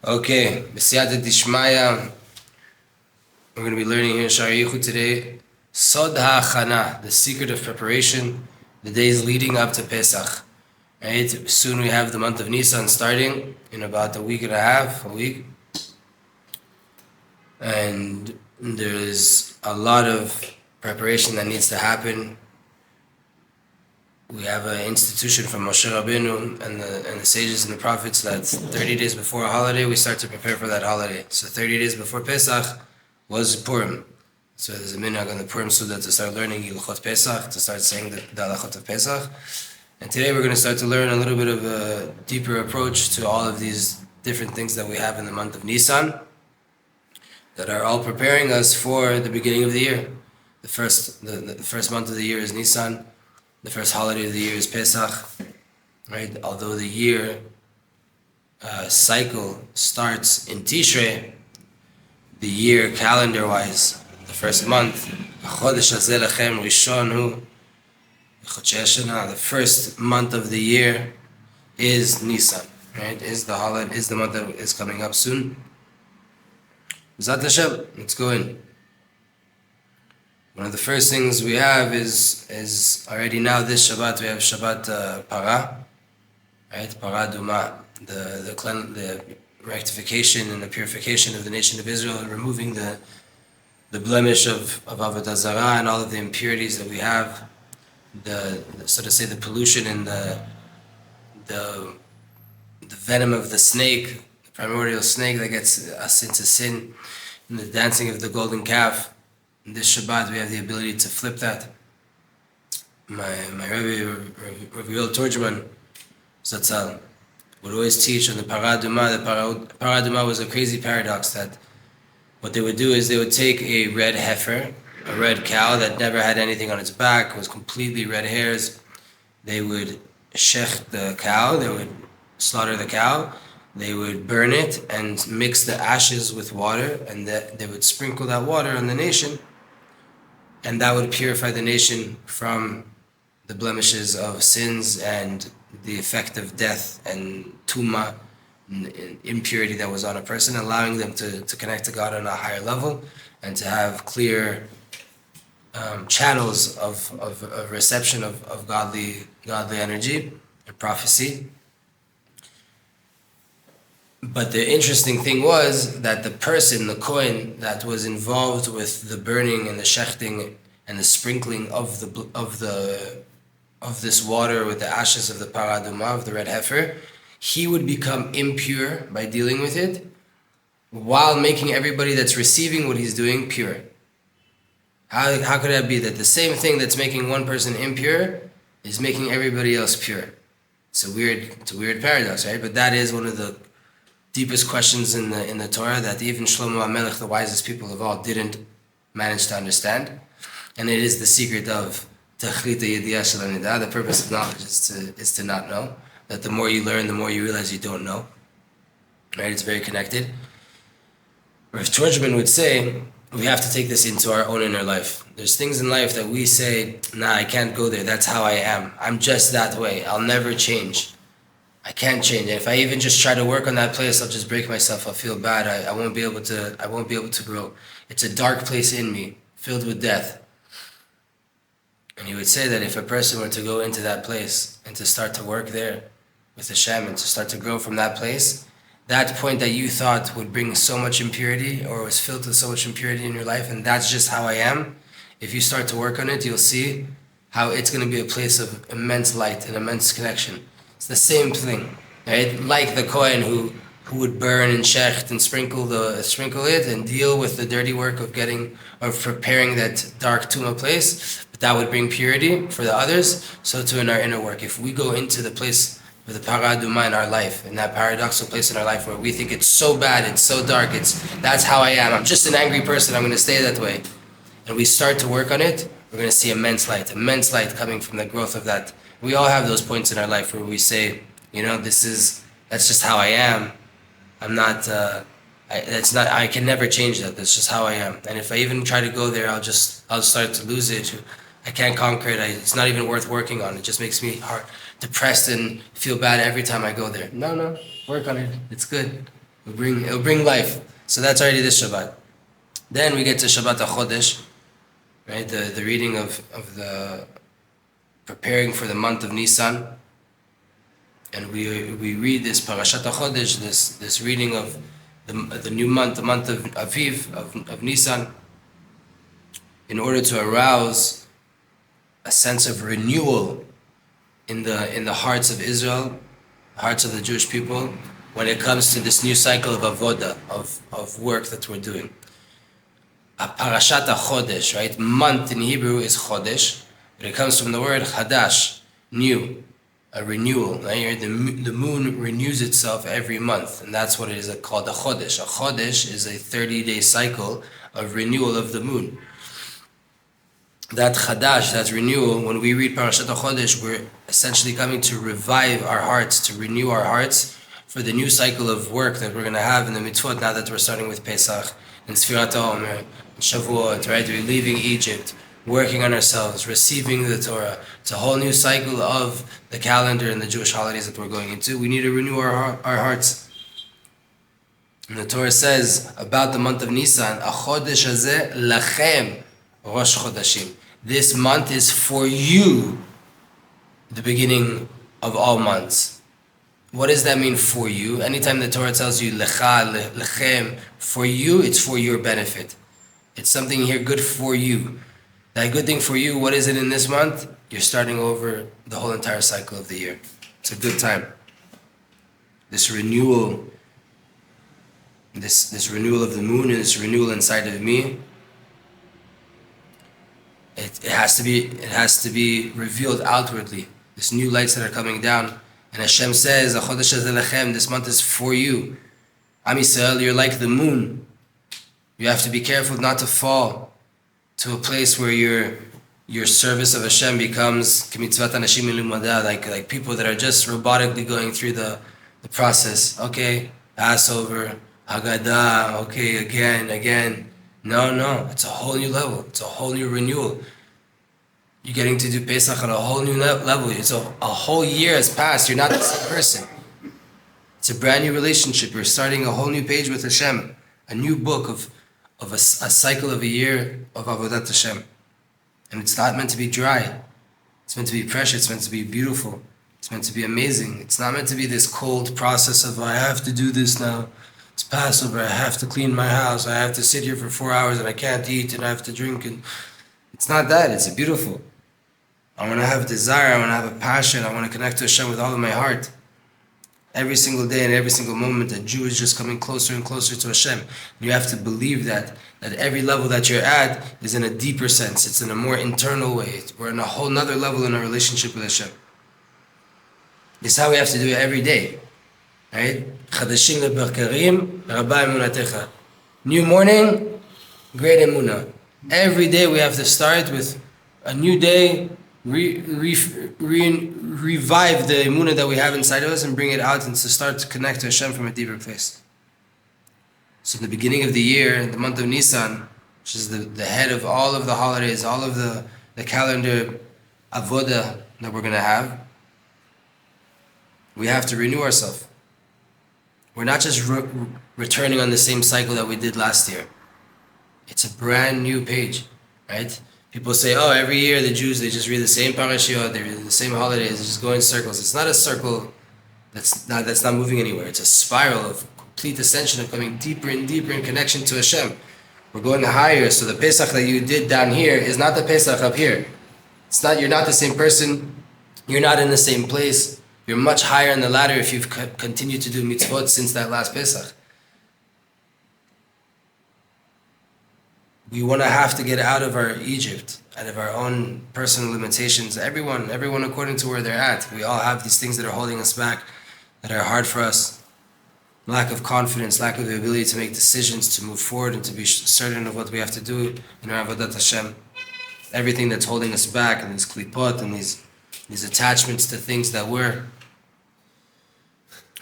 Okay, B'siyata Dishmaya, we're going to be learning here in Sha'ar Yichud today, Sod HaChana, the secret of preparation, the days leading up to Pesach. Right? Soon we have the month of Nissan starting in about a week and a half, a week. And there's a lot of preparation that needs to happen. We have an institution from Moshe Rabbeinu and the sages and the prophets that 30 days before a holiday we start to prepare for that holiday. So 30 days before Pesach was Purim. So there's a minhag on the Purim Suda to start learning Hilchot Pesach, to start saying the halachot of Pesach. And today we're going to start to learn a little bit of a deeper approach to all of these different things that we have in the month of Nisan that are all preparing us for the beginning of the year. The first month of the year is Nisan. The first holiday of the year is Pesach, right? Although the year cycle starts in Tishrei, the year calendar-wise, the first month, the first month of the year is Nisan, right? Is the holiday, is the month that is coming up soon. B'ezrat Hashem, let's go in. One of the first things we have is already now this Shabbat we have Shabbat Para, right? Para Duma, the rectification and the purification of the nation of Israel, and removing the blemish of Avodah Zarah and all of the impurities that we have, so to say, the pollution and the venom of the snake, the primordial snake that gets us into sin, and the dancing of the golden calf. In this Shabbat, we have the ability to flip that. My Rebbe, Rabbi Yoel Torjman, Zatzal, would always teach on the Para Duma. The Para Duma was a crazy paradox that what they would do is they would take a red heifer, a red cow that never had anything on its back, was completely red hairs. They would shech the cow, they would slaughter the cow, they would burn it and mix the ashes with water, and they would sprinkle that water on the nation, and that would purify the nation from the blemishes of sins and the effect of death and tuma, and impurity that was on a person, allowing them to connect to God on a higher level and to have clear channels of reception of godly energy and prophecy. But the interesting thing was that the person, the Kohen, that was involved with the burning and the shechting and the sprinkling of this water with the ashes of the Para Duma, of the red heifer, he would become impure by dealing with it, while making everybody that's receiving what he's doing pure. How could that be that the same thing that's making one person impure is making everybody else pure? It's a weird paradox, right? But that is one of the deepest questions in the Torah that even Shlomo HaMelech, the wisest people of all, didn't manage to understand. And it is the secret of Tachlit HaYediyah Shel HaNidah. The purpose of knowledge is to not know. That the more you learn, the more you realize you don't know. Right? It's very connected. Rav Torjman would say, we have to take this into our own inner life. There's things in life that we say, nah, I can't go there. That's how I am. I'm just that way. I'll never change. I can't change. If I even just try to work on that place, I'll just break myself. I'll feel bad. I won't be able to grow. It's a dark place in me, filled with death. And he would say that if a person were to go into that place and to start to work there with Hashem and to start to grow from that place, that point that you thought would bring so much impurity or was filled with so much impurity in your life, and that's just how I am, if you start to work on it, you'll see how it's going to be a place of immense light and immense connection. It's the same thing, right? Like the Kohen who would burn and shecht and sprinkle it and deal with the dirty work of preparing that dark tuma place, but that would bring purity for the others. So too in our inner work, if we go into the place of the Para Duma in our life, in that paradoxical place in our life where we think it's so bad, it's so dark, that's how I am, I'm just an angry person, I'm going to stay that way, and we start to work on it, we're going to see immense light coming from the growth of that. We all have those points in our life where we say, that's just how I am. I'm not, I can never change that. That's just how I am. And if I even try to go there, I'll start to lose it. I can't conquer it. It's not even worth working on. It just makes me depressed and feel bad every time I go there. No, work on it. It's good. It'll bring life. So that's already this Shabbat. Then we get to Shabbat HaChodesh, right? The reading of the preparing for the month of Nissan. And we read this Parashat HaChodesh, this reading of the new month, the month of Aviv, of Nissan, in order to arouse a sense of renewal in the hearts of Israel, hearts of the Jewish people, when it comes to this new cycle of avoda, of work that we're doing. A Parashat HaChodesh, right? Month in Hebrew is Chodesh, but it comes from the word Chadash, new. A renewal, right? The moon renews itself every month, and that's what it is called a chodesh. A chodesh is a 30-day cycle of renewal of the moon. That chadash, that renewal, when we read Parashat HaChodesh, we're essentially coming to revive our hearts, to renew our hearts for the new cycle of work that we're going to have in the mitzvot now that we're starting with Pesach, and Sfirat HaOmer, and Shavuot, right? We're leaving Egypt, working on ourselves, receiving the Torah. It's a whole new cycle of the calendar and the Jewish holidays that we're going into. We need to renew our hearts. And the Torah says about the month of Nisan, "Achodesh hazeh lachem rosh chodashim." This month is for you, the beginning of all months. What does that mean for you? Anytime the Torah tells you lecha, lechem, for you, it's for your benefit. It's something here good for you. That good thing for you, what is it in this month? You're starting over the whole entire cycle of the year. It's a good time. This renewal, this renewal of the moon and this renewal inside of me, it has to be revealed outwardly. This new lights that are coming down. And Hashem says, "Achodesh hazeh lechem," this month is for you. Am Yisrael, you're like the moon. You have to be careful not to fall to a place where your service of Hashem becomes k'mitzvat anashim milumada, like people that are just robotically going through the process. Okay, Passover, Haggadah, okay, again. No, it's a whole new level. It's a whole new renewal. You're getting to do Pesach on a whole new level. It's a whole year has passed. You're not the same person. It's a brand new relationship. You're starting a whole new page with Hashem, a new book of a cycle of a year of Avodat Hashem. And it's not meant to be dry. It's meant to be precious. It's meant to be beautiful. It's meant to be amazing. It's not meant to be this cold process of, I have to do this now. It's Passover. I have to clean my house. I have to sit here for 4 hours and I can't eat and I have to drink. And it's not that. It's beautiful. I want to have desire. I want to have a passion. I want to connect to Hashem with all of my heart. Every single day and every single moment, a Jew is just coming closer and closer to Hashem. You have to believe that every level that you're at is in a deeper sense. It's in a more internal way. We're in a whole nother level in our relationship with Hashem. This is how we have to do it every day. Right? Chadashim lebakarim, rabba emunatecha. New morning, great emunah. Every day we have to start with a new day, revive the emunah that we have inside of us and bring it out and to start to connect to Hashem from a deeper place. So in the beginning of the year, in the month of Nisan, which is the head of all of the holidays, all of the calendar avoda that we're going to have, we have to renew ourselves. We're not just returning on the same cycle that we did last year. It's a brand new page, right? People say, oh, every year the Jews, they just read the same parashiyot, they read the same holidays, they just go in circles. It's not a circle that's not moving anywhere. It's a spiral of complete ascension, of coming deeper and deeper in connection to Hashem. We're going higher, so the Pesach that you did down here is not the Pesach up here. You're not the same person, you're not in the same place. You're much higher in the ladder if you've continued to do mitzvot since that last Pesach. We want to have to get out of our Egypt, out of our own personal limitations. Everyone according to where they're at. We all have these things that are holding us back, that are hard for us. Lack of confidence, lack of the ability to make decisions, to move forward and to be certain of what we have to do in our Avodat Hashem. Everything that's holding us back, and these klipot and these attachments to things that were,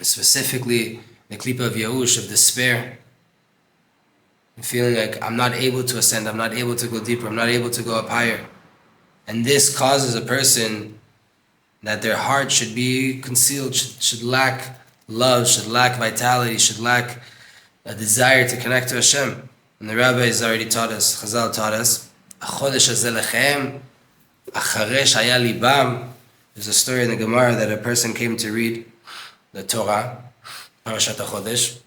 specifically the klipa of Yahush, of despair, and feeling like I'm not able to ascend, I'm not able to go deeper, I'm not able to go up higher. And this causes a person that their heart should be concealed, should lack love, should lack vitality, should lack a desire to connect to Hashem. And the rabbis already taught us, Chazal taught us, Achodesh hazeh lechem, acharei shaya libam. There's a story in the Gemara that a person came to read the Torah, Parashat HaChodesh,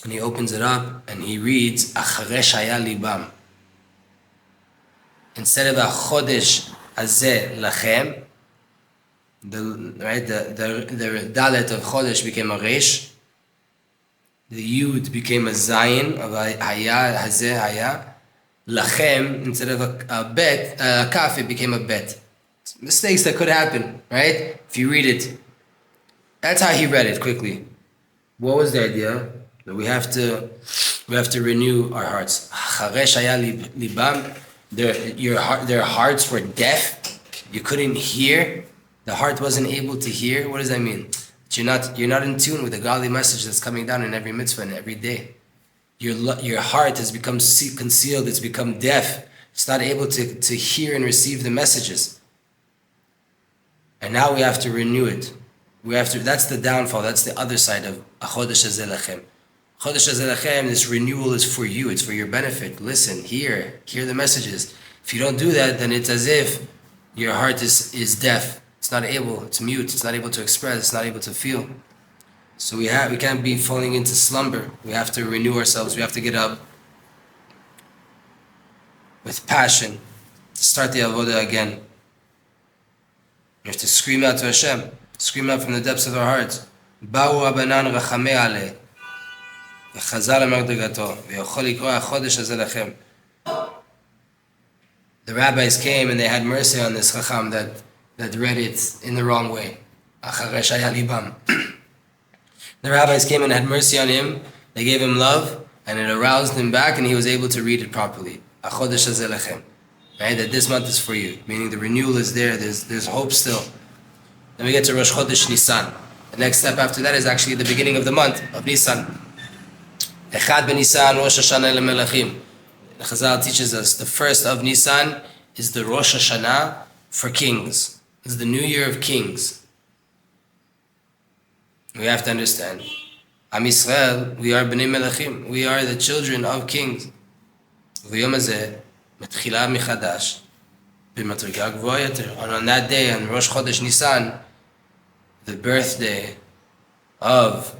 and he opens it up and he reads, acharei shaya libam. Instead of Achodesh hazeh lechem, the dalet of Chodesh became a resh, the yud became a zayin of haya, hazeh, haya. Lachem, instead of a bet, a kaf, it became a bet. Mistakes that could happen, right? If you read it. That's how he read it quickly. What was the idea? That we have to renew our hearts. Charesh haya libam. Their hearts were deaf. You couldn't hear. The heart wasn't able to hear. What does that mean? That you're not in tune with the godly message that's coming down in every mitzvah and every day. Your heart has become concealed. It's become deaf. It's not able to hear and receive the messages. And now we have to renew it. That's the downfall. That's the other side of Achodesh hazeh lechem. Chodesh hazeh lechem, this renewal is for you. It's for your benefit. Listen, hear the messages. If you don't do that, then it's as if your heart is deaf. It's not able, it's mute, it's not able to express, it's not able to feel. So we can't be falling into slumber. We have to renew ourselves. We have to get up with passion to start the avodah again. We have to scream out to Hashem, scream out from the depths of our hearts. Ba'u abanan rachamei aleh, v'chazal amagdagato, v'yochol likro hachodesh hazeh lechem. The rabbis came and they had mercy on this chacham that read it in the wrong way. Acharei shaya libam. The rabbis came and had mercy on him. They gave him love, and it aroused him back, and he was able to read it properly. Achodesh hazeh lechem. Right? That this month is for you. Meaning the renewal is there. There's hope still. Then we get to Rosh Chodesh Nissan. The next step after that is actually the beginning of the month of Nissan. Echad ben Nissan Rosh Hashanah lemelachim. The Chazal teaches us the first of Nissan is the Rosh Hashanah for kings. It's the new year of kings. We have to understand. Am Yisrael, we are Bnei Melachim. We are the children of kings. V'yom hazeh, metchila michadash, b'madriga gvoha yoter. And on that day, on Rosh Chodesh Nisan, the birthday of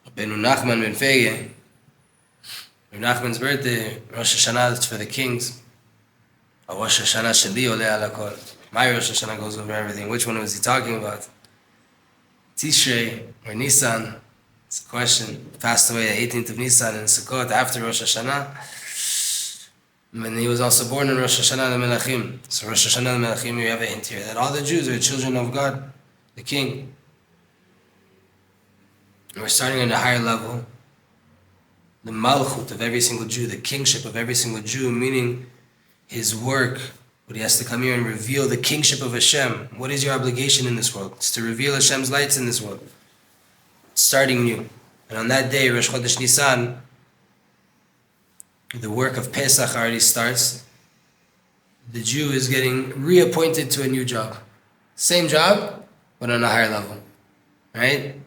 Rabbeinu Nachman ben Fege, Nachman's birthday, Rosh Hashanah, it's for the kings. Rosh Hashanah sheli oleh ala kol. My Rosh Hashanah goes over everything. Which one was he talking about? Tishrei or Nissan? It's a question. He passed away the 18th of Nissan in Sukkot after Rosh Hashanah. And he was also born in Rosh Hashanah al-Melachim. So Rosh Hashanah al-Melachim, you have a hint here that all the Jews are children of God, the King. And we're starting at a higher level. The malchut of every single Jew, the kingship of every single Jew, meaning his work, but he has to come here and reveal the kingship of Hashem. What is your obligation in this world? It's to reveal Hashem's lights in this world. Starting new. And on that day, Rosh Chodesh Nisan, the work of Pesach already starts. The Jew is getting reappointed to a new job. Same job, but on a higher level. Right?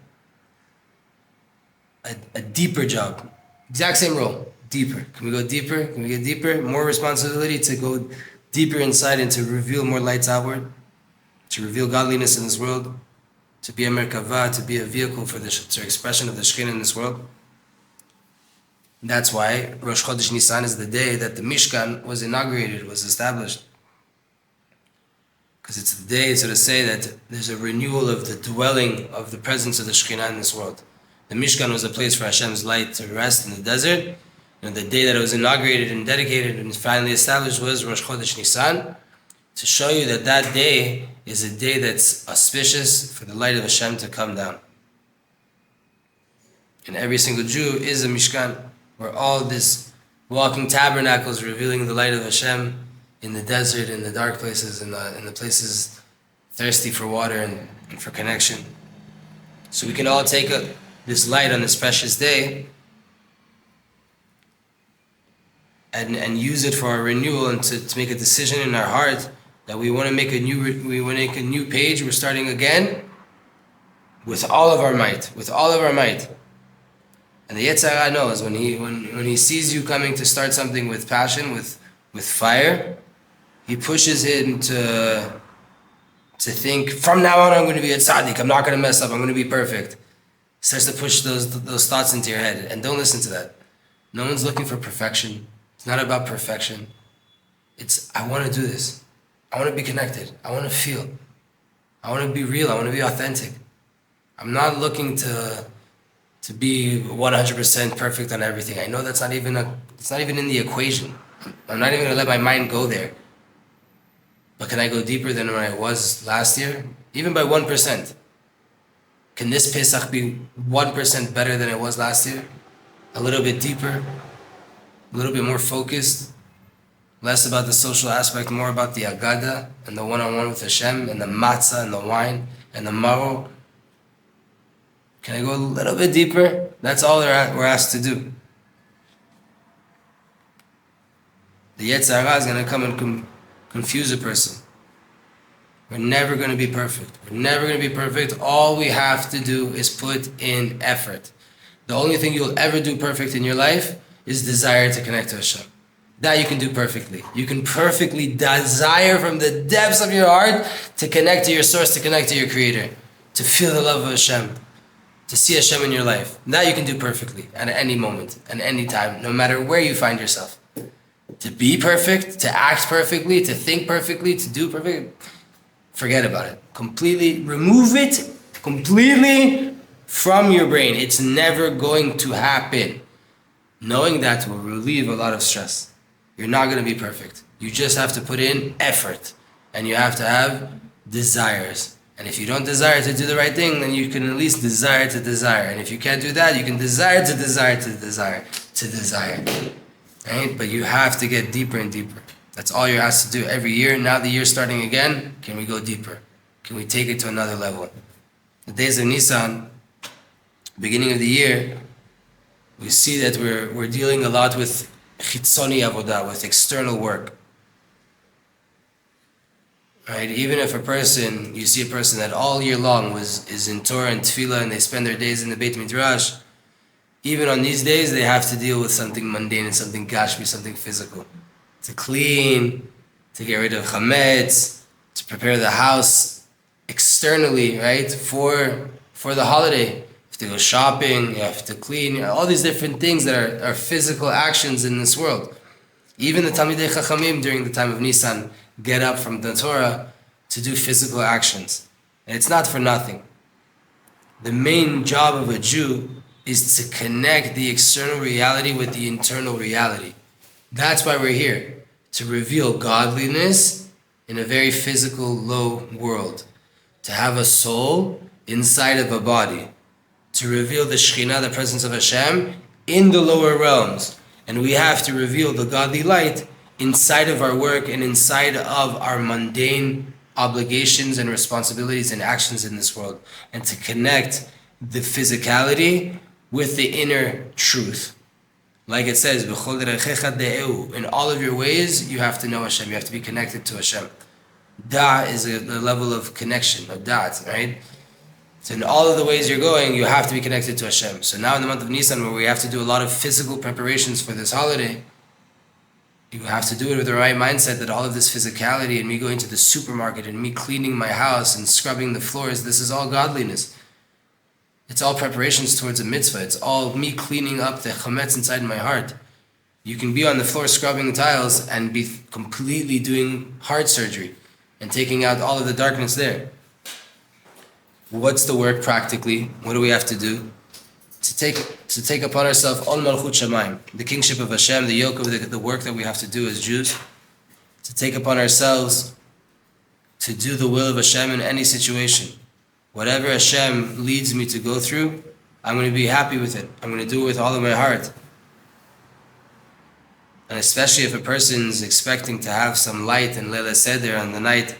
A deeper job. Exact same role. Deeper. Can we go deeper? Can we get deeper? More responsibility to go deeper inside and to reveal more lights outward, to reveal godliness in this world, to be a merkava, to be a vehicle for the expression of the Shekhinah in this world. And that's why Rosh Chodesh Nisan is the day that the Mishkan was inaugurated, was established. Because it's the day, so to say, that there's a renewal of the dwelling of the presence of the Shekhinah in this world. The Mishkan was a place for Hashem's light to rest in the desert. And the day that it was inaugurated and dedicated and finally established was Rosh Chodesh Nisan, to show you that that day is a day that's auspicious for the light of Hashem to come down. And every single Jew is a Mishkan, where all this walking tabernacles revealing the light of Hashem in the desert, in the dark places, in the places thirsty for water and for connection. So we can all take this light on this precious day and use it for our renewal and to make a decision in our heart that we want to make a new page. We're starting again with all of our might, And the Yetzer Hara knows when he sees you coming to start something with passion, with fire, he pushes him to think, from now on I'm going to be a tzaddik, I'm not going to mess up, I'm going to be perfect. He starts to push those thoughts into your head, and don't listen to that. No one's looking for perfection. It's not about perfection. It's, I want to do this. I want to be connected. I want to feel. I want to be real. I want to be authentic. I'm not looking to be 100% perfect on everything. I know it's not even in the equation. I'm not even going to let my mind go there. But can I go deeper than when I was last year? Even by 1%. Can this Pesach be 1% better than it was last year? A little bit deeper, a little bit more focused, less about the social aspect, more about the agada and the one-on-one with Hashem and the matzah and the wine and the maror. Can I go a little bit deeper? That's all we're asked to do. The Yetzer Hara is going to come and confuse a person. We're never going to be perfect. We're never going to be perfect. All we have to do is put in effort. The only thing you'll ever do perfect in your life is desire to connect to Hashem. That you can do perfectly. You can perfectly desire from the depths of your heart to connect to your source, to connect to your Creator, to feel the love of Hashem, to see Hashem in your life. That you can do perfectly at any moment, at any time, no matter where you find yourself. To be perfect, to act perfectly, to think perfectly, to do perfect, forget about it. Completely remove it completely from your brain. It's never going to happen. Knowing that will relieve a lot of stress. You're not going to be perfect. You just have to put in effort. And you have to have desires. And if you don't desire to do the right thing, then you can at least desire to desire. And if you can't do that, you can desire to desire to desire to desire. Right? But you have to get deeper and deeper. That's all you're asked to do every year. Now the year's starting again. Can we go deeper? Can we take it to another level? The days of Nissan, beginning of the year, we see that we're dealing a lot with chitzoni avodah, with external work. Right? Even if you see a person that all year long is in Torah and Tefillah and they spend their days in the Beit Midrash, even on these days they have to deal with something mundane and something gashmi, something physical. To clean, to get rid of chametz, to prepare the house externally, right, for the holiday. You have to go shopping, you have to clean, all these different things that are physical actions in this world. Even the Talmidei Chachamim during the time of Nissan get up from the Torah to do physical actions. And it's not for nothing. The main job of a Jew is to connect the external reality with the internal reality. That's why we're here, to reveal godliness in a very physical, low world. To have a soul inside of a body. To reveal the Shekhinah, the presence of Hashem, in the lower realms. And we have to reveal the godly light inside of our work and inside of our mundane obligations and responsibilities and actions in this world. And to connect the physicality with the inner truth. Like it says, in all of your ways, you have to know Hashem. You have to be connected to Hashem. Da is a level of connection, of dat, right? So in all of the ways you're going, you have to be connected to Hashem. So now in the month of Nisan, where we have to do a lot of physical preparations for this holiday, you have to do it with the right mindset that all of this physicality and me going to the supermarket and me cleaning my house and scrubbing the floors, this is all godliness. It's all preparations towards a mitzvah. It's all me cleaning up the chametz inside my heart. You can be on the floor scrubbing the tiles and be completely doing heart surgery and taking out all of the darkness there. What's the work practically? What do we have to do? To take upon ourselves Ol Malchut Shamayim, the kingship of Hashem, the yoke of the work that we have to do as Jews. To take upon ourselves to do the will of Hashem in any situation. Whatever Hashem leads me to go through, I'm going to be happy with it. I'm going to do it with all of my heart. And especially if a person's expecting to have some light and Leila Seder on the night,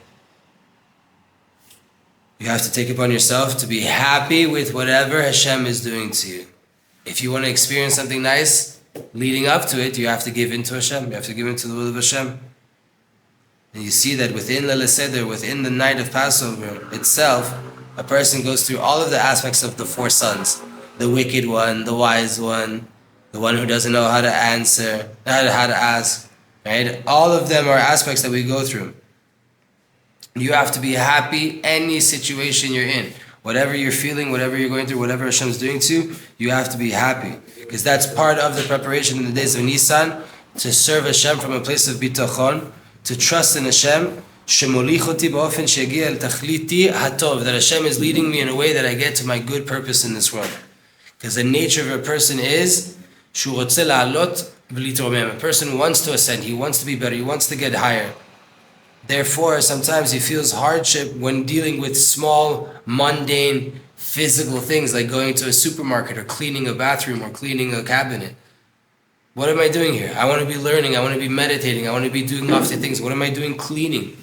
you have to take upon yourself to be happy with whatever Hashem is doing to you. If you want to experience something nice, leading up to it, you have to give in to Hashem. You have to give in to the will of Hashem. And you see that within Leila Seder, within the night of Passover itself, a person goes through all of the aspects of the four sons. the wicked one, the wise one, the one who doesn't know how to answer, how to ask, right? All of them are aspects that we go through. You have to be happy any situation you're in. Whatever you're feeling, whatever you're going through, whatever Hashem is doing to you, you have to be happy. Because that's part of the preparation in the days of Nissan, to serve Hashem from a place of bitachon, to trust in Hashem, that Hashem is leading me in a way that I get to my good purpose in this world. Because the nature of a person is, a person wants to ascend, he wants to be better, he wants to get higher. Therefore, sometimes he feels hardship when dealing with small, mundane, physical things like going to a supermarket or cleaning a bathroom or cleaning a cabinet. What am I doing here? I want to be learning, I want to be meditating, I want to be doing lofty things. What am I doing? Cleaning.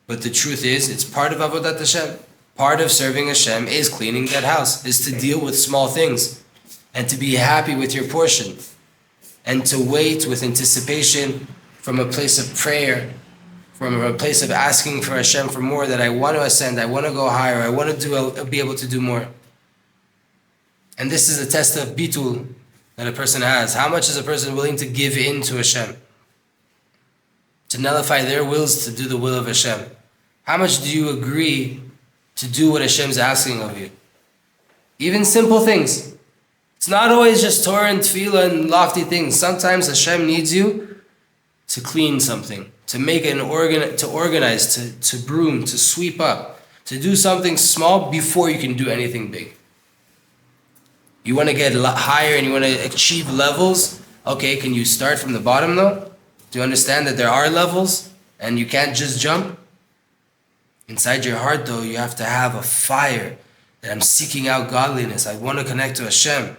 But the truth is, it's part of Avodat Hashem. Part of serving Hashem is cleaning that house, is to deal with small things and to be happy with your portion and to wait with anticipation from a place of prayer, from a place of asking for Hashem for more, that I want to ascend, I want to go higher, I want to be able to do more. And this is a test of bitul that a person has. How much is a person willing to give in to Hashem? To nullify their wills to do the will of Hashem. How much do you agree to do what Hashem is asking of you? Even simple things. It's not always just Torah and Tefillah and lofty things. Sometimes Hashem needs you to clean something, to make to organize, to broom, to sweep up, to do something small before you can do anything big. You want to get a lot higher and you want to achieve levels. Okay, can you start from the bottom though? Do you understand that there are levels and you can't just jump? Inside your heart though, you have to have a fire that I'm seeking out godliness. I want to connect to Hashem.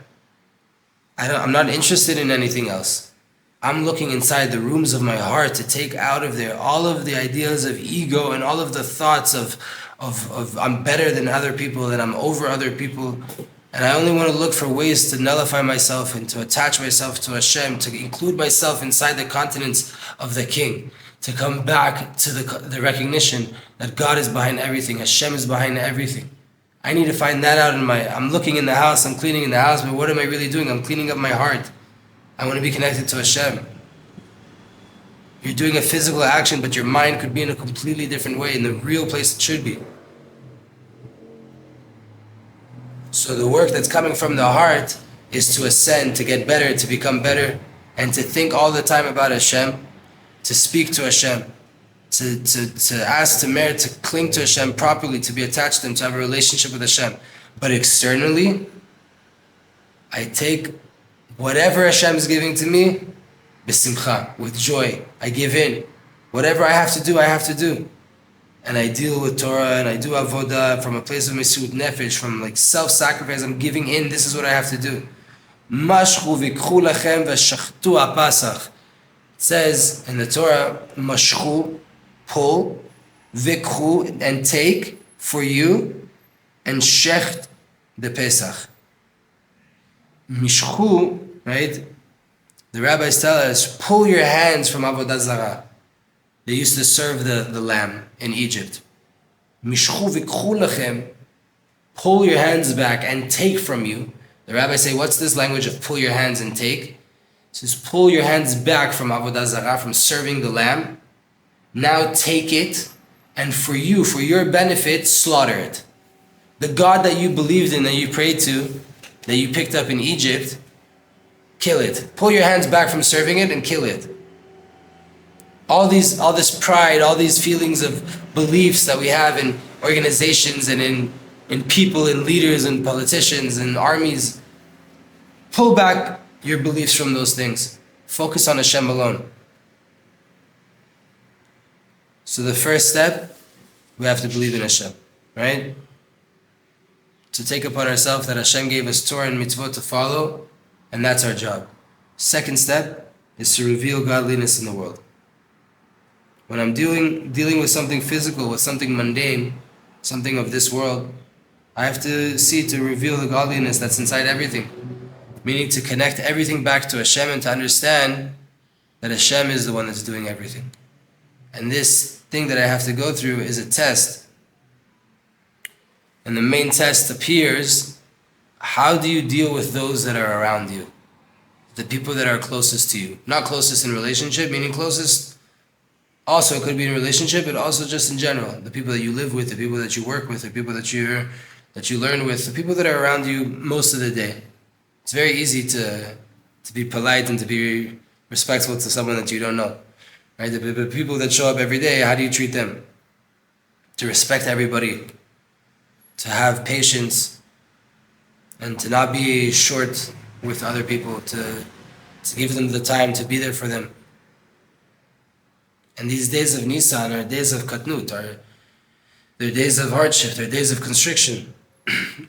I'm not interested in anything else. I'm looking inside the rooms of my heart to take out of there all of the ideas of ego and all of the thoughts of I'm better than other people, that I'm over other people. And I only want to look for ways to nullify myself and to attach myself to Hashem, to include myself inside the continents of the King, to come back to the recognition that God is behind everything, Hashem is behind everything. I need to find that out I'm looking in the house, I'm cleaning in the house, but what am I really doing? I'm cleaning up my heart. I want to be connected to Hashem. You're doing a physical action, but your mind could be in a completely different way, in the real place it should be. So the work that's coming from the heart is to ascend, to get better, to become better, and to think all the time about Hashem, to speak to Hashem, to ask, to merit, to cling to Hashem properly, to be attached to Him, to have a relationship with Hashem. But externally, I take whatever Hashem is giving to me, b'simcha, with joy. I give in. Whatever I have to do, I have to do. And I deal with Torah and I do avodah from a place of mesut nefesh, from like self-sacrifice. I'm giving in. This is what I have to do. Mashchu v'ikchu lachem v'shachtu apasach. It says in the Torah, mashchu, pull, v'ikchu, and take for you, and shecht the Pesach. Mishchu, right? The rabbis tell us, pull your hands from avodah zarah. They used to serve the lamb in Egypt. Mishchu v'ikchu lachem, pull your hands back and take from you. The rabbis say, what's this language of pull your hands and take? It says, pull your hands back from avodah zarah, from serving the lamb. Now take it, and for you, for your benefit, slaughter it. The God that you believed in, that you prayed to, that you picked up in Egypt, kill it. Pull your hands back from serving it and kill it. All this pride, all these feelings of beliefs that we have in organizations and in people and leaders and politicians and armies, pull back your beliefs from those things. Focus on Hashem alone. So the first step, we have to believe in Hashem, right? To take upon ourselves that Hashem gave us Torah and mitzvot to follow, and that's our job. Second step is to reveal godliness in the world. When I'm dealing with something physical, with something mundane, something of this world, I have to see to reveal the godliness that's inside everything. Meaning to connect everything back to Hashem and to understand that Hashem is the one that's doing everything. And this thing that I have to go through is a test And the main test appears, how do you deal with those that are around you? The people that are closest to you. Not closest in relationship, meaning closest, also it could be in relationship, but also just in general. The people that you live with, the people that you work with, the people that you learn with, the people that are around you most of the day. It's very easy to be polite and to be respectful to someone that you don't know. Right? The people that show up every day, how do you treat them? To respect everybody, to have patience, and to not be short with other people, to give them the time to be there for them. And these days of Nissan are days of Katnut, they're days of hardship, they're days of constriction.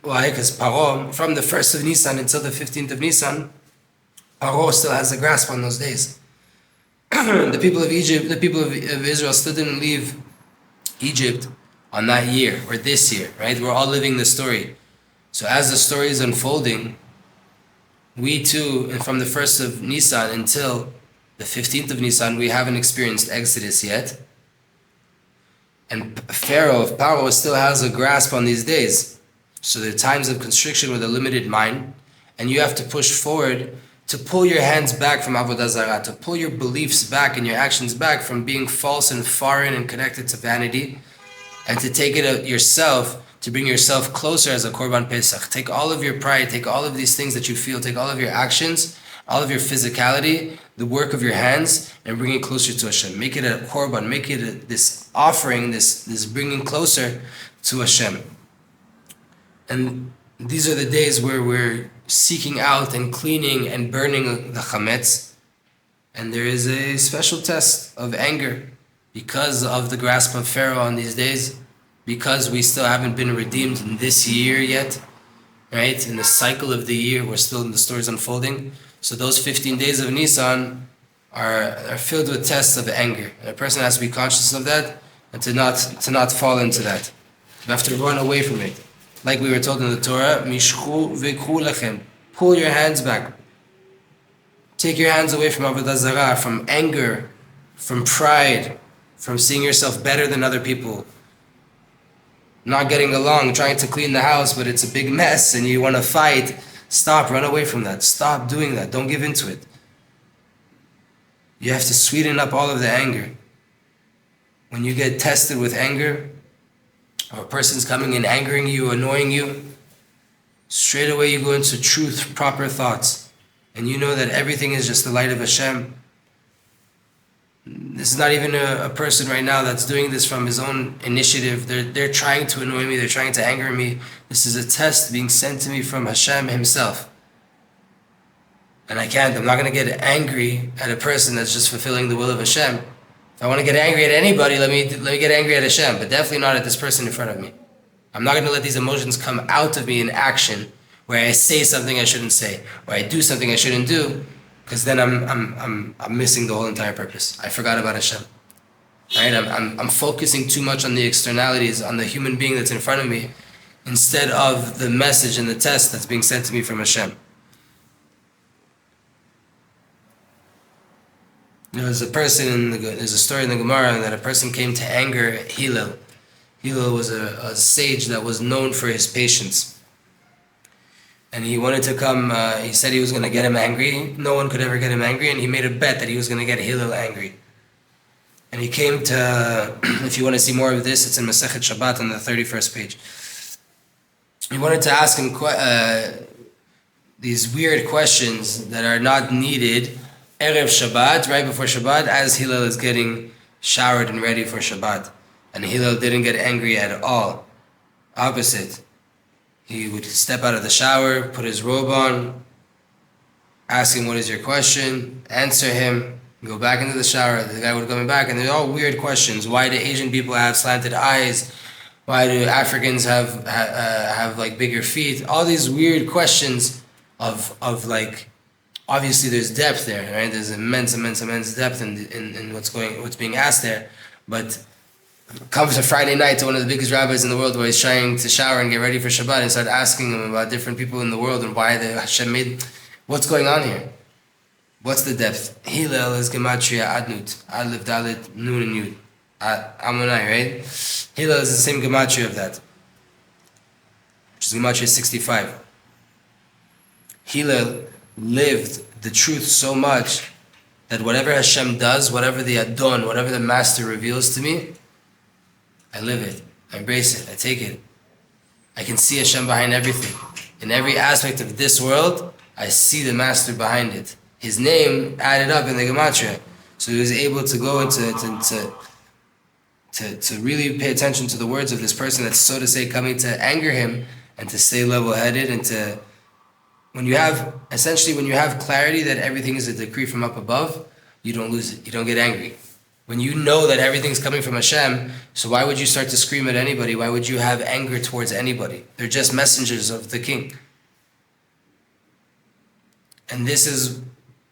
Why? Because Paro, from the 1st of Nissan until the 15th of Nissan, Paro still has a grasp on those days. The people of Egypt, the people of Israel still didn't leave Egypt on that year or this year, right? We're all living the story. So as the story is unfolding, we too, and from the 1st of Nissan until the 15th of Nissan, we haven't experienced Exodus yet. And Paro still has a grasp on these days. So there are times of constriction with a limited mind, and you have to push forward to pull your hands back from Avodah Zarah, to pull your beliefs back and your actions back from being false and foreign and connected to vanity, and to take it yourself, to bring yourself closer as a Korban Pesach. Take all of your pride, take all of these things that you feel, take all of your actions, all of your physicality, the work of your hands, and bring it closer to Hashem. Make it a Korban, make it this offering, this bringing closer to Hashem. And these are the days where we're seeking out and cleaning and burning the chametz. And there is a special test of anger because of the grasp of Pharaoh on these days, because we still haven't been redeemed in this year yet, right? In the cycle of the year, we're still in the stories unfolding. So those 15 days of Nisan are filled with tests of anger. And a person has to be conscious of that and to not fall into that. You have to run away from it. Like we were told in the Torah, Mishchu v'khu lechem. Pull your hands back. Take your hands away from Avodah Zarah, from anger, from pride, from seeing yourself better than other people. Not getting along, trying to clean the house, but it's a big mess and you want to fight. Stop, run away from that. Stop doing that. Don't give into it. You have to sweeten up all of the anger. When you get tested with anger, or a person's coming and angering you, annoying you, straight away you go into truth, proper thoughts. And you know that everything is just the light of Hashem. This is not even a person right now that's doing this from his own initiative. They're trying to annoy me. They're trying to anger me. This is a test being sent to me from Hashem himself. And I'm not going to get angry at a person that's just fulfilling the will of Hashem. If I want to get angry at anybody, let me get angry at Hashem, but definitely not at this person in front of me. I'm not going to let these emotions come out of me in action, where I say something I shouldn't say, or I do something I shouldn't do, because then I'm missing the whole entire purpose. I forgot about Hashem. Right? I'm focusing too much on the externalities, on the human being that's in front of me, instead of the message and the test that's being sent to me from Hashem. There's a story in the Gemara that a person came to anger Hillel. Hillel was a sage that was known for his patience. And he wanted to come, he said he was going to get him angry. No one could ever get him angry, and he made a bet that he was going to get Hillel angry. And he came to, if you want to see more of this, it's in Masechet Shabbat on the 31st page. He wanted to ask him these weird questions that are not needed Erev Shabbat, right before Shabbat, as Hillel is getting showered and ready for Shabbat. And Hillel didn't get angry at all. Opposite. He would step out of the shower, put his robe on, ask him, what is your question? Answer him, go back into the shower. The guy would come back, and they're all weird questions. Why do Asian people have slanted eyes? Why do Africans have like bigger feet? All these weird questions of like, obviously there's depth there, right? There's immense depth in what's being asked there. But comes a Friday night to one of the biggest rabbis in the world where he's trying to shower and get ready for Shabbat and start asking him about different people in the world and why the Hashem made, what's going on here? What's the depth? Hillel is Gematria Adnut, Aleph Dalet Nun and Yud, Amonai, right? Hillel is the same Gematria of that. is Gematria 65. Hillel lived the truth so much that whatever Hashem does, whatever the Adon, whatever the Master reveals to me, I live it, I embrace it, I take it. I can see Hashem behind everything. In every aspect of this world, I see the Master behind it. His name added up in the Gematria. So he was able to go into to really pay attention to the words of this person that's, so to say, coming to anger him, and to stay level-headed, and to, when you have clarity that everything is a decree from up above, you don't lose it, you don't get angry. When you know that everything's coming from Hashem, so why would you start to scream at anybody? Why would you have anger towards anybody? They're just messengers of the King. And this is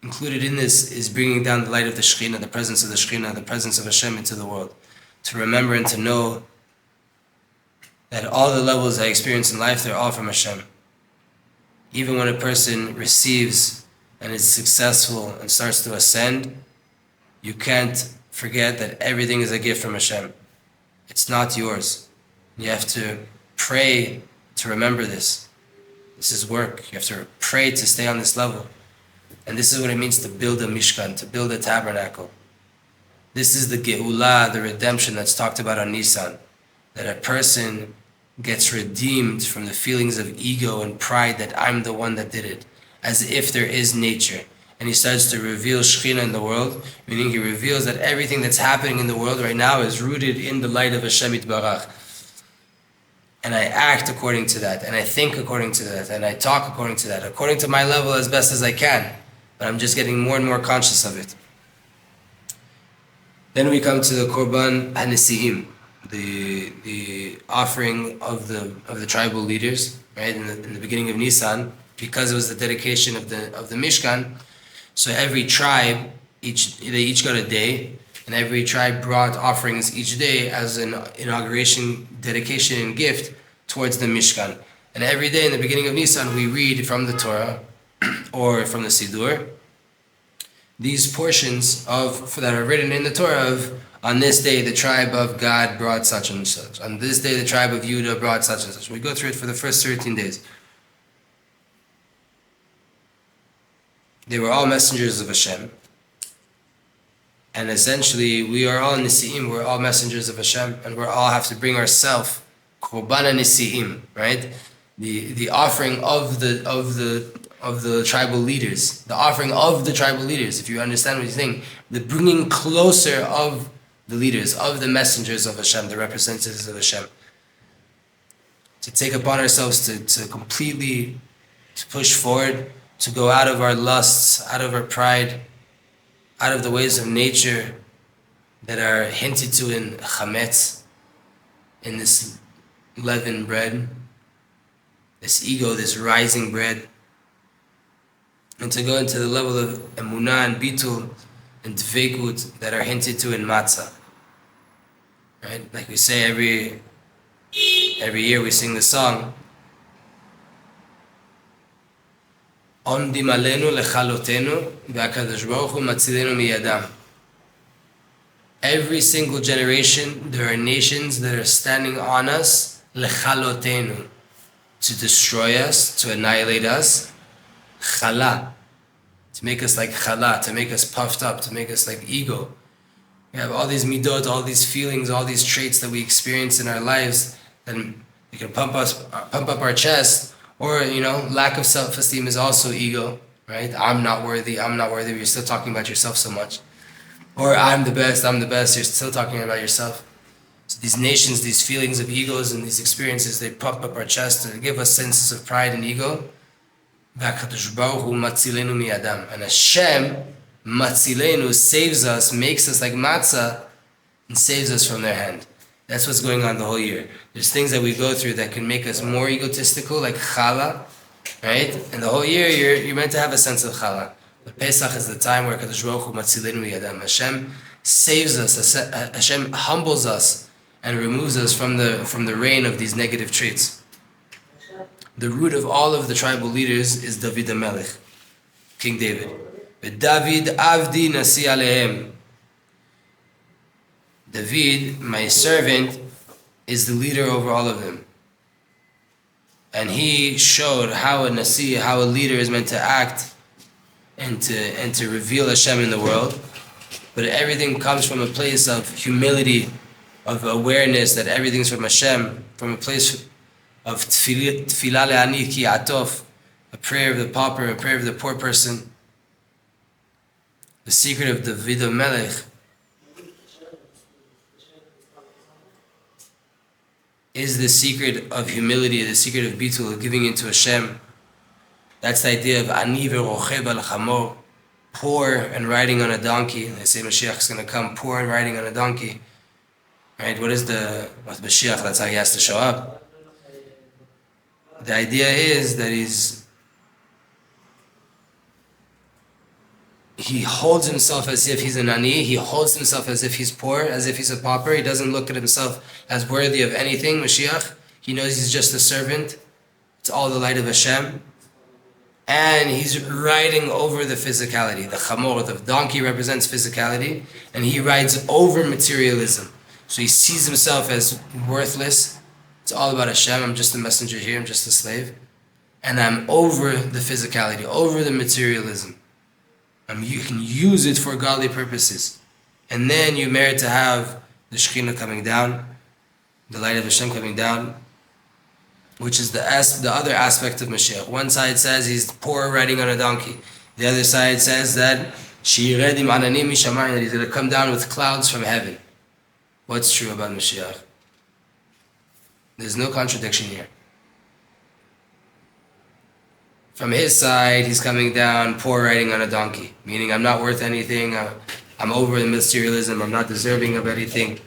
included in this, is bringing down the light of the Shekhinah, the presence of the Shekhinah, the presence of Hashem into the world. To remember and to know that all the levels I experience in life, they're all from Hashem. Even when a person receives and is successful and starts to ascend, you can't forget that everything is a gift from Hashem. It's not yours. You have to pray to remember this. This is work. You have to pray to stay on this level. And this is what it means to build a Mishkan, to build a tabernacle. This is the Geulah, the redemption that's talked about on Nissan. That a person gets redeemed from the feelings of ego and pride that I'm the one that did it, as if there is nature. And he starts to reveal Shekhinah in the world, meaning he reveals that everything that's happening in the world right now is rooted in the light of Hashem Yitbarach. And I act according to that, and I think according to that, and I talk according to that, according to my level as best as I can. But I'm just getting more and more conscious of it. Then we come to the Korban HaNesi'im, the offering of the tribal leaders, right? In the beginning of Nissan, because it was the dedication of the Mishkan. So every tribe, they each got a day, and every tribe brought offerings each day as an inauguration, dedication, and gift towards the Mishkan. And every day in the beginning of Nissan, we read from the Torah or from the Siddur these portions that are written in the Torah of, on this day the tribe of Gad brought such and such. On this day the tribe of Judah brought such and such. We go through it for the first 13 days. They were all messengers of Hashem. And essentially, we are all Nisi'im, we're all messengers of Hashem, and we all have to bring ourselves, Korban Nisi'im, right? The offering of the tribal leaders. The offering of the tribal leaders, if you understand what he's saying. The bringing closer of the leaders, of the messengers of Hashem, the representatives of Hashem. To take upon ourselves to completely to push forward, to go out of our lusts, out of our pride, out of the ways of nature that are hinted to in chametz, in this leavened bread, this ego, this rising bread, and to go into the level of emunah and bitul and dveikut that are hinted to in matzah. Right? Like we say every year we sing the song, Omdim alenu lechalotenu v'akadosh baruch hu matzilenu miyadam. Every single generation, there are nations that are standing on us, lechalotenu, to destroy us, to annihilate us, chala, to make us like chala, to make us puffed up, to make us like ego. We have all these midot, all these feelings, all these traits that we experience in our lives, and we can pump up our chest. Or, lack of self-esteem is also ego, right? I'm not worthy, but you're still talking about yourself so much. Or I'm the best, you're still talking about yourself. So these nations, these feelings of egos and these experiences, they pump up our chest and give us senses of pride and ego. And Hashem, matzilenu, saves us, makes us like matzah, and saves us from their hand. That's what's going on the whole year. There's things that we go through that can make us more egotistical, like chala, right? And the whole year you're meant to have a sense of chala. But Pesach is the time where Kadosh Baruch Hu matzilenu yadam. Hashem saves us. Hashem humbles us and removes us from the reign of these negative traits. The root of all of the tribal leaders is David HaMelech, King David. David avdi nasi alehem. David, my servant, is the leader over all of them. And he showed how a Nasi, how a leader is meant to act and to reveal Hashem in the world. But everything comes from a place of humility, of awareness that everything's from Hashem, from a place of tefillah le'ani ki atof, a prayer of the pauper, a prayer of the poor person. The secret of David Melech is the secret of humility, the secret of bitul, of giving into Hashem. That's the idea of ani ve'rochev al chamor, poor and riding on a donkey. They say Mashiach is going to come poor and riding on a donkey. Right? With Mashiach, that's how he has to show up. The idea is that he holds himself as if he's an ani, he holds himself as if he's poor, as if he's a pauper. He doesn't look at himself as worthy of anything, Mashiach. He knows he's just a servant. It's all the light of Hashem. And he's riding over the physicality. The chamor, the donkey, represents physicality, and he rides over materialism. So he sees himself as worthless. It's all about Hashem. I'm just a messenger here, I'm just a slave. And I'm over the physicality, over the materialism. You can use it for godly purposes. And then you merit to have the Shekhinah coming down, the light of Hashem coming down, which is the other aspect of Mashiach. One side says he's poor riding on a donkey. The other side says that Shiredim Ananim Mishamayim, that he's going to come down with clouds from heaven. What's true about Mashiach? There's no contradiction here. From his side, he's coming down poor riding on a donkey, meaning I'm not worth anything, I'm over the materialism, I'm not deserving of anything.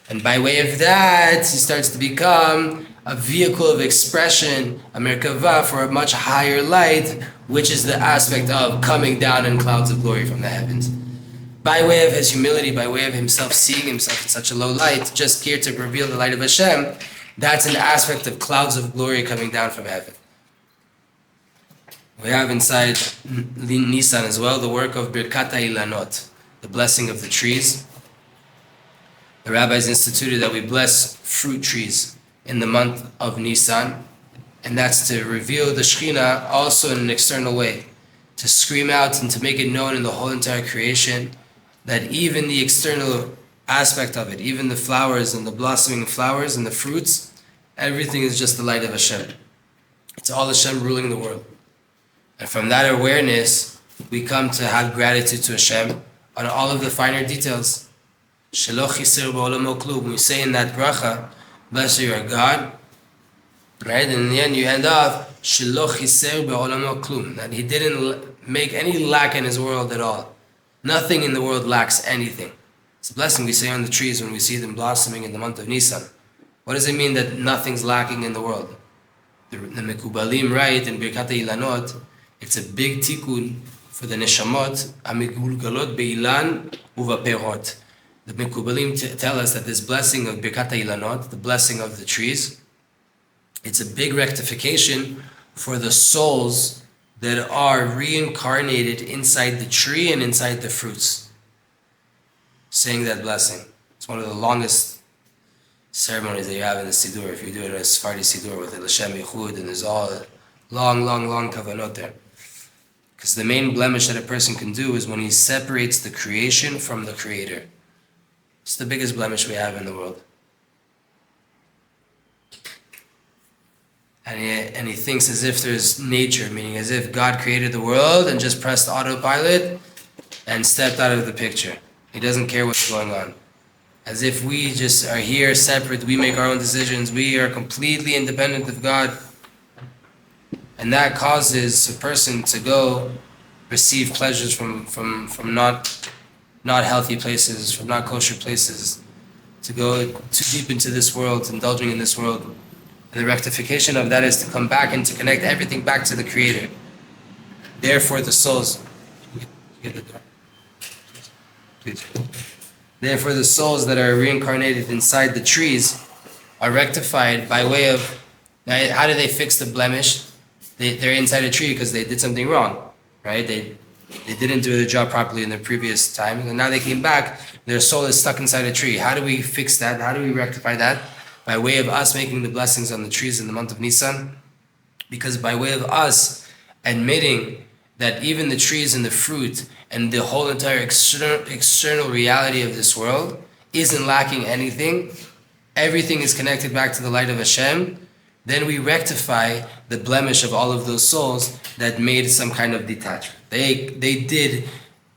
And by way of that, he starts to become a vehicle of expression, a merkava, for a much higher light, which is the aspect of coming down in clouds of glory from the heavens. By way of his humility, by way of himself seeing himself in such a low light, just here to reveal the light of Hashem, that's an aspect of clouds of glory coming down from heaven. We have inside Nissan as well the work of Birkat HaIlanot, the blessing of the trees. The rabbis instituted that we bless fruit trees in the month of Nissan, and that's to reveal the Shekhinah also in an external way, to scream out and to make it known in the whole entire creation that even the external aspect of it, even the flowers and the blossoming flowers and the fruits, everything is just the light of Hashem. It's all Hashem ruling the world. And from that awareness, we come to have gratitude to Hashem on all of the finer details. Shelo chisir ba'olamo klum. We say in that bracha, bless you, our God. Right? And in the end, you end off, Shelo chisir ba'olamo klum. That he didn't make any lack in his world at all. Nothing in the world lacks anything. It's a blessing we say on the trees when we see them blossoming in the month of Nisan. What does it mean that nothing's lacking in the world? The Mekubalim write in Birkat HaIlanot, it's a big tikkun for the neshamot, amigulgalot be'ilan uvaperot. The Mekubalim tell us that this blessing of Birkat HaIlanot, the blessing of the trees, it's a big rectification for the souls that are reincarnated inside the tree and inside the fruits. Saying that blessing. It's one of the longest ceremonies that you have in the Siddur. If you do it in a Sephardi Siddur with the L'Shem Yichud, and there's all long kavanot there. Because the main blemish that a person can do is when he separates the creation from the creator. It's the biggest blemish we have in the world. And he thinks as if there's nature, meaning as if God created the world and just pressed autopilot and stepped out of the picture. He doesn't care what's going on. As if we just are here separate, we make our own decisions, we are completely independent of God. And that causes a person to go receive pleasures from not healthy places, from not kosher places, to go too deep into this world, indulging in this world. And the rectification of that is to come back and to connect everything back to the Creator. Therefore the souls, get the door. Please. Therefore the souls that are reincarnated inside the trees are rectified by way of, how do they fix the blemish? They're inside a tree because they did something wrong, right? They didn't do their job properly in their previous time, and now they came back, their soul is stuck inside a tree. How do we fix that? How do we rectify that? By way of us making the blessings on the trees in the month of Nisan, Because by way of us admitting that even the trees and the fruit and the whole entire external reality of this world isn't lacking anything, everything is connected back to the light of Hashem, then we rectify the blemish of all of those souls that made some kind of detachment. They did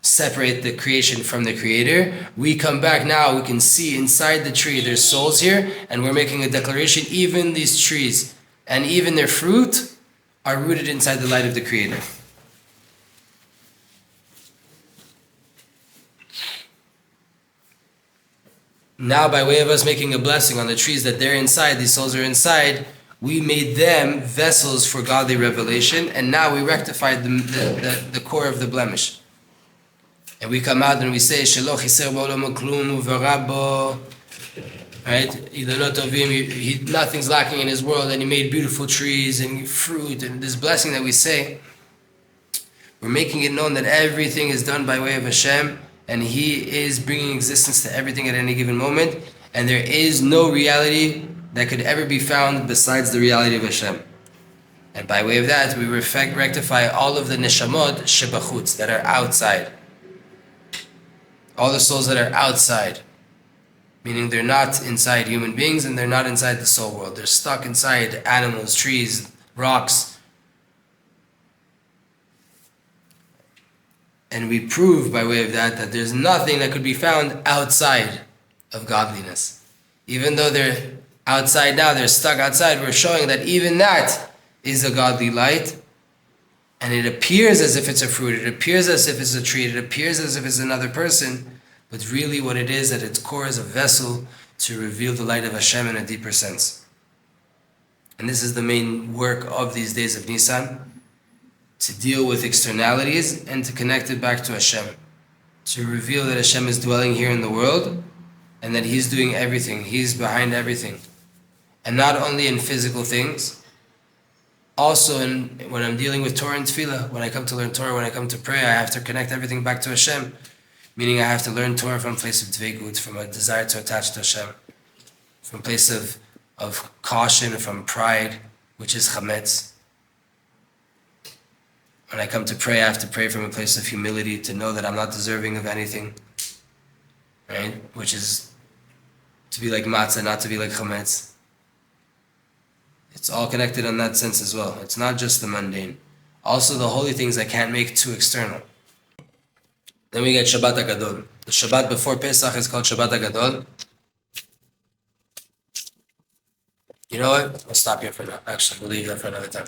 separate the creation from the creator. We come back now, we can see inside the tree there's souls here, and we're making a declaration, even these trees and even their fruit are rooted inside the light of the creator. Now, by way of us making a blessing on the trees that they're inside, these souls are inside, we made them vessels for godly revelation, and now we rectified the core of the blemish. And we come out and we say, Shelo chiser ba'olam klum u'varabo, right? Nothing's lacking in his world, and he made beautiful trees and fruit, and this blessing that we say, we're making it known that everything is done by way of Hashem, and He is bringing existence to everything at any given moment, and there is no reality that could ever be found besides the reality of Hashem. And by way of that, we rectify all of the neshamot shebachutz that are outside. All the souls that are outside, meaning they're not inside human beings and they're not inside the soul world. They're stuck inside animals, trees, rocks. And we prove by way of that there's nothing that could be found outside of godliness. Even though they're outside now, they're stuck outside, we're showing that even that is a godly light. And it appears as if it's a fruit, it appears as if it's a tree, it appears as if it's another person, but really what it is at its core is a vessel to reveal the light of Hashem in a deeper sense. And this is the main work of these days of Nissan, to deal with externalities and to connect it back to Hashem, to reveal that Hashem is dwelling here in the world and that He's doing everything, He's behind everything. And not only in physical things, also when I'm dealing with Torah and Tefillah, when I come to learn Torah, when I come to pray, I have to connect everything back to Hashem, meaning I have to learn Torah from a place of dveigut, from a desire to attach to Hashem, from a place of caution, from pride, which is chametz. When I come to pray, I have to pray from a place of humility, to know that I'm not deserving of anything, right? Which is to be like matzah, not to be like chametz. It's all connected on that sense as well. It's not just the mundane. Also the holy things I can't make too external. Then we get Shabbat HaGadol. The Shabbat before Pesach is called Shabbat HaGadol. You know what? We'll stop here for now. Actually, we'll leave that for another time.